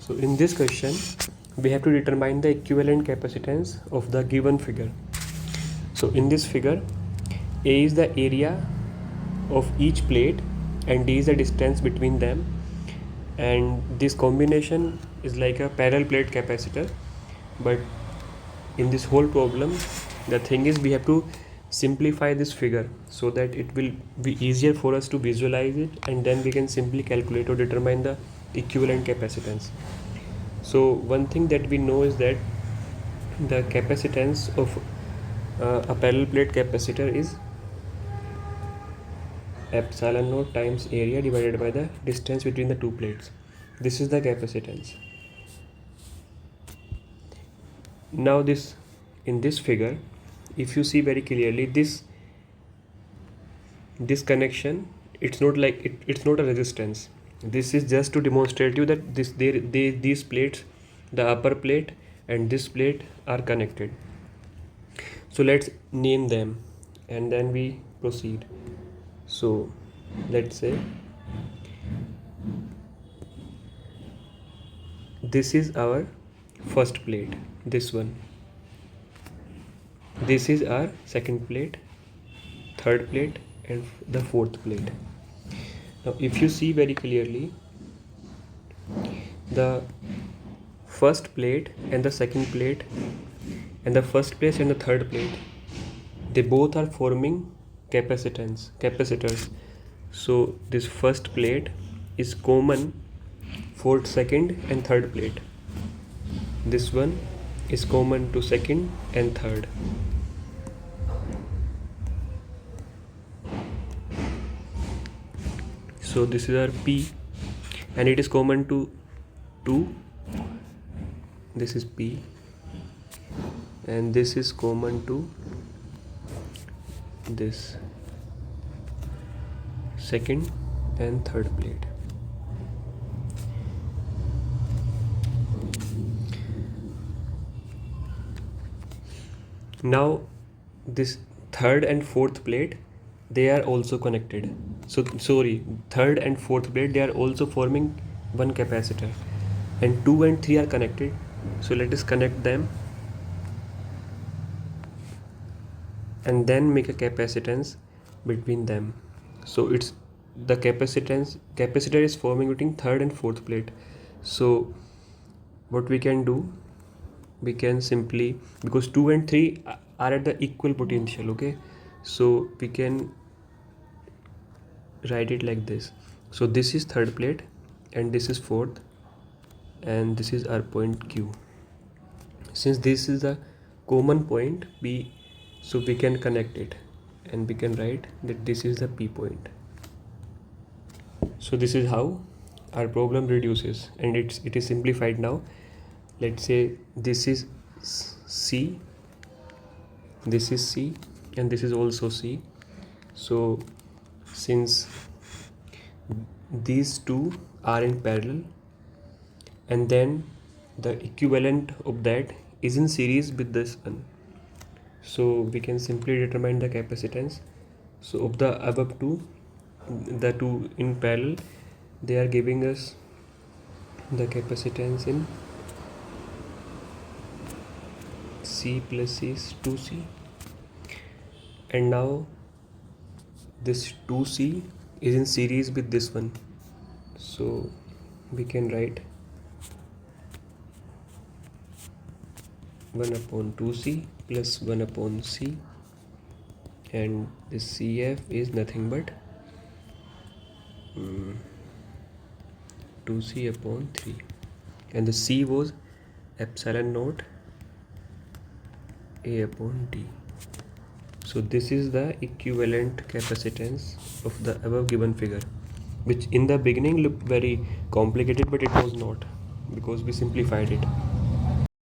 So in this question we have to determine the equivalent capacitance of the given figure. So in this figure, A is the area of each plate and D is the distance between them, and this combination is like a parallel plate capacitor. But in this whole problem, the thing is we have to simplify this figure so that it will be easier for us to visualize it, and then we can simply calculate or determine the equivalent capacitance. So one thing that we know is that the capacitance of a parallel plate capacitor is epsilon naught times area divided by the distance between the two plates. This is the capacitance. Now this, in this figure, if you see very clearly, this connection, it's not like it's not a resistance. This is just to demonstrate you that these plates, the upper plate and this plate, are connected. So let's name them and then we proceed. So let's say this is our first plate, this one. This is our second plate, third plate and the fourth plate. Now if you see very clearly, the first plate and the second plate and the first plate and the third plate, they both are forming capacitors. So this first plate is common for second and third plate. This one is common to second and third. So this is our P and it is common to 2. This is P and this is common to this second and third plate. Now this third and fourth plate, they are also connected. So sorry, third and fourth plate, they are also forming one capacitor, and 2 and 3 are connected. So let us connect them and then make a capacitance between them. So it's the capacitor is forming between third and fourth plate. So what we can do, we can simply, because 2 and 3 are at the equal potential, okay, so we can write it like this. So this is third plate and this is fourth and this is our point Q. Since this is a common point P, so we can connect it and we can write that this is the P point. So this is how our problem reduces, and it is simplified now. Let's say this is C, this is C and this is also C. So since these two are in parallel and then the equivalent of that is in series with this one, so we can simply determine the capacitance. So of the above two, the two in parallel, they are giving us the capacitance in C plus C is 2C, and now this 2C is in series with this one, so we can write 1 upon 2C plus 1 upon C, and this CF is nothing but 2C upon 3, and the C was epsilon naught A upon D. So this is the equivalent capacitance of the above given figure, which in the beginning looked very complicated, but it was not, because we simplified it.